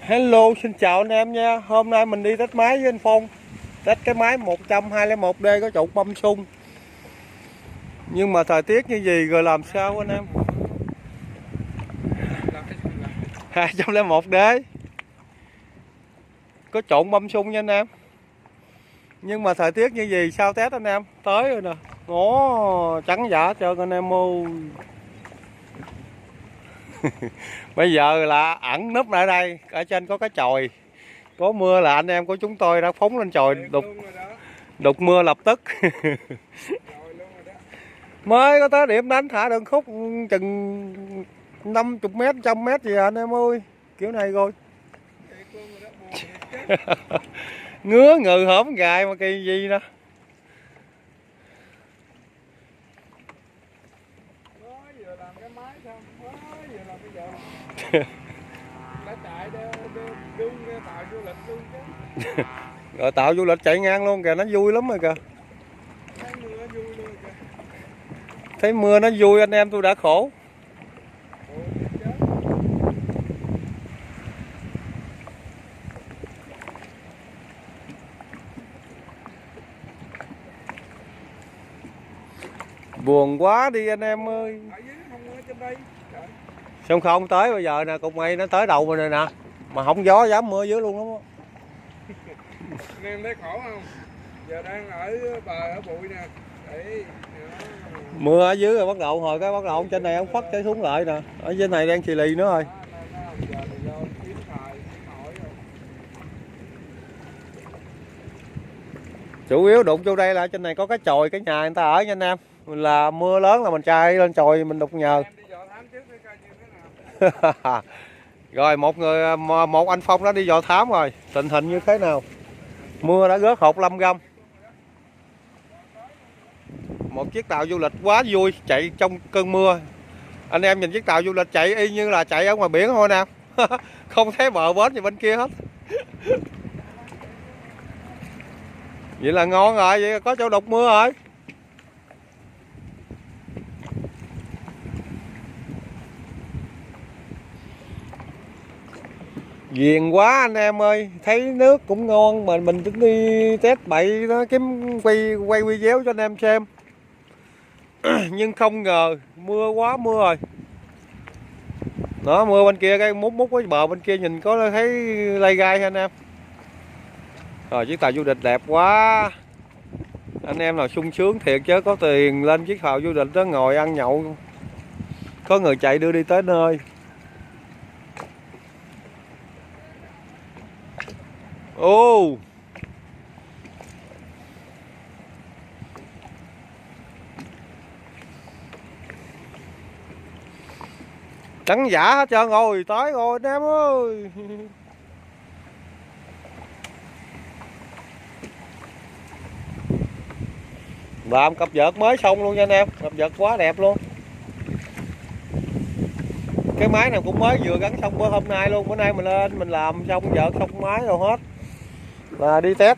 Hello, xin chào anh em nha. Hôm nay mình đi test máy với anh Phong. Test cái máy 100-201D có trụ băm sung. Nhưng mà thời tiết như gì rồi làm sao anh em? 201D có trộn băm sung nha anh em. Nhưng mà thời tiết như gì sao test anh em? Tới rồi nè. Ngó trắng giả trơn anh em ơi. Bây giờ là ẩn núp lại đây. Ở trên có cái chòi. Có mưa là anh em của chúng tôi đã phóng lên chòi đục mưa lập tức. Mới có tới điểm đánh thả đơn khúc chừng 50 mét, 100 mét gì à anh em ơi. Kiểu này rồi. Ngứa ngừ hổm gài mà kỳ gì nè. Rồi tạo du lịch chạy ngang luôn kìa, nó vui lắm rồi kìa. Thấy mưa nó vui anh em tôi đã khổ. Buồn quá đi anh em ơi. Xong không tới bây giờ nè, cục mây nó tới đầu mình rồi nè. Mà không gió dám mưa dưới luôn lắm á. Anh em thấy khổ không? Giờ đang ở bờ ở bụi nè. Đấy. Mưa ở dưới rồi bắt đầu hồi cái bắt đầu trên này ông phất cái xuống lại nè. Ở trên này đang xì lì nữa rồi. Chủ yếu đụng vô đây là trên này có cái chòi cái nhà người ta ở nha anh em. Là mưa lớn là mình chạy lên chòi mình đục nhờ. Rồi một anh Phong đã đi dò thám rồi. Tình hình như thế nào? Mưa đã rớt hột 5 găm. Một chiếc tàu du lịch quá vui chạy trong cơn mưa. Anh em nhìn chiếc tàu du lịch chạy y như là chạy ở ngoài biển thôi nè. Không thấy bờ bến gì bên kia hết. Vậy là ngon rồi, vậy có chỗ đục mưa rồi. Ghiền quá anh em ơi, thấy nước cũng ngon mà mình tính đi test bậy nó kiếm quay video cho anh em xem. Nhưng không ngờ mưa quá mưa rồi. Đó mưa bên kia cái mút cái bờ bên kia nhìn có thấy lay gai anh em. Rồi chiếc tàu du lịch đẹp quá. Anh em nào sung sướng thiệt chứ có tiền lên chiếc tàu du lịch đó ngồi ăn nhậu. Có người chạy đưa đi tới nơi. Ô trắng giả hết trơn rồi, tới rồi anh em ơi. Làm cặp vợt mới xong luôn nha anh em, cặp vợt quá đẹp luôn. Cái máy này cũng mới vừa gắn xong bữa hôm nay luôn, bữa nay mình lên mình làm xong vợt xong máy rồi hết. Là đi test.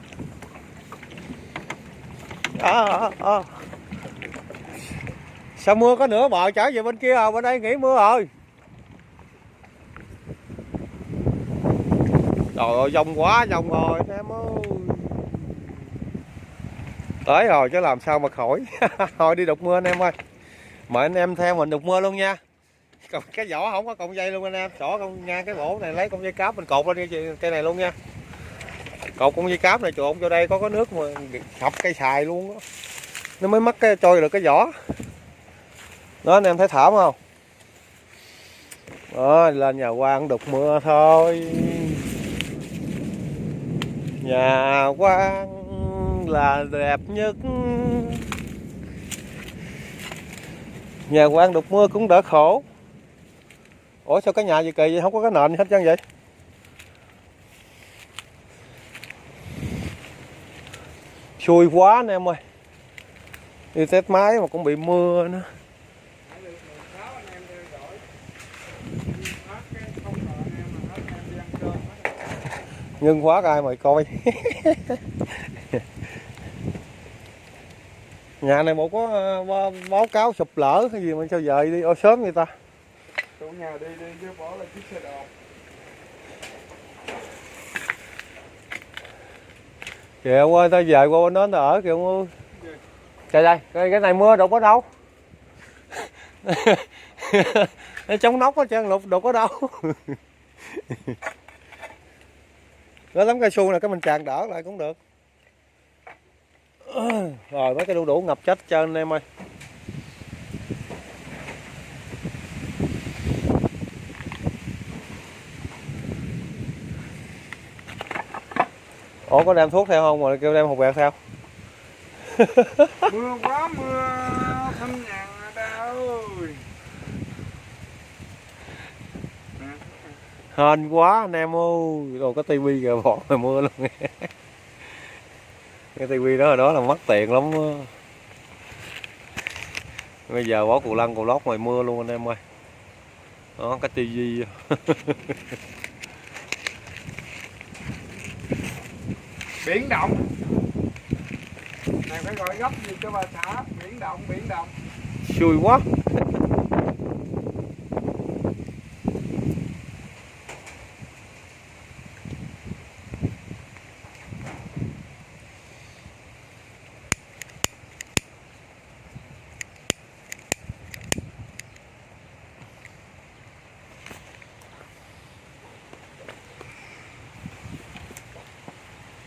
Sao mưa có nửa bờ trở về bên kia rồi, bên đây nghỉ mưa rồi. Trời ơi dông quá dông rồi anh em ơi. Tới rồi chứ làm sao mà khỏi. Thôi đi đục mưa anh em ơi. Mời anh em theo mình đục mưa luôn nha. Còn cái vỏ không có cọng dây luôn anh em. Xỏ con nha cái bổ này lấy con dây cáp mình cột lên cây này luôn nha. Cột con dây cáp này trộn vô đây có nước mà sập cây xài luôn đó. Nó mới mắc cái trôi được cái vỏ. Đó anh em thấy thảm không? Đó lên nhà quan đục mưa thôi. Nhà quan là đẹp nhất. Nhà quan đục mưa cũng đỡ khổ. Ủa sao cái nhà gì kỳ vậy, không có cái nền gì hết trơn vậy? Xui quá anh em ơi. Đi test máy mà cũng bị mưa nữa. Ngưng khóa ai mày coi. Nhà này một có báo cáo sụp lở hay gì mà sao dời đi sớm người ta. Chủ nhà đi chứ bỏ là chiếc xe đạp. Kìa ông ơi, tao về qua bên đó tao ở kìa ông ơi. Trời ơi, cái này mưa đâu có đâu. Nó chống nóc hết trơn, lục đâu có đâu. Có tấm cao su này cái mình tràn đỡ lại cũng được. Rồi mấy cái đu đủ ngập chết trơn anh em ơi. Ủa có đem thuốc theo không mà kêu đem hộp gạt sao? Mưa quá mưa thâm nhàn ta ơi. Hên quá anh em ơi. Rồi có tivi kìa bỏ ngoài mưa luôn. Cái tivi đó là mất tiền lắm. Bây giờ bỏ cù lăn cù lót ngoài mưa luôn anh em ơi. Đó cái tivi. Biển động. Này phải gọi gấp gì cho bà xã. Biển động, biển động. Xui quá.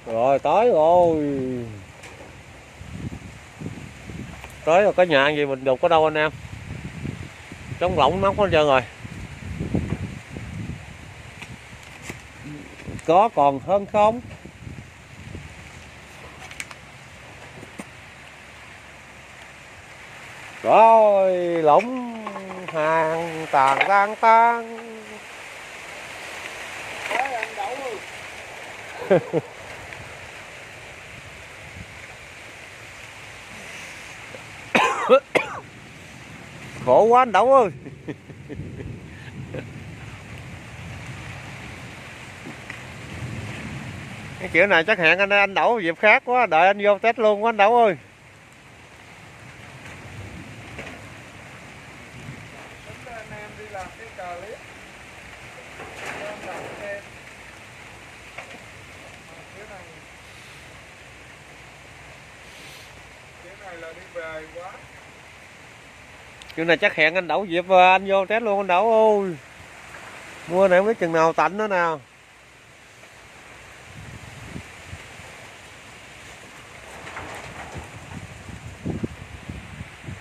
Rồi tới rồi. Tới rồi, có nhà gì mình đục có đâu anh em. Trống lỏng nóc hết trơn rồi. Có còn hơn không? Rồi lỏng hàng tàn tan tan. Đấy, anh đậu ơi. Khổ quá anh Đậu ơi. Cái kiểu này chắc hẹn anh Đậu dịp khác quá, đợi anh vô test luôn quá anh Đậu ơi. Tính anh em đi làm cái clip. Em làm thêm. Cái này là đi về quá. Kiểu này chắc hẹn anh Đậu dịp anh vô test luôn anh Đậu ơi. Mưa này không biết chừng nào tạnh nữa nào.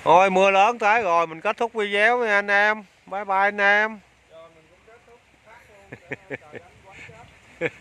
Thôi mưa lớn tới rồi mình kết thúc video nha anh em. Bye bye anh em. Rồi mình cũng kết thúc phát luôn. Trời ơi, trời đánh quánh chết.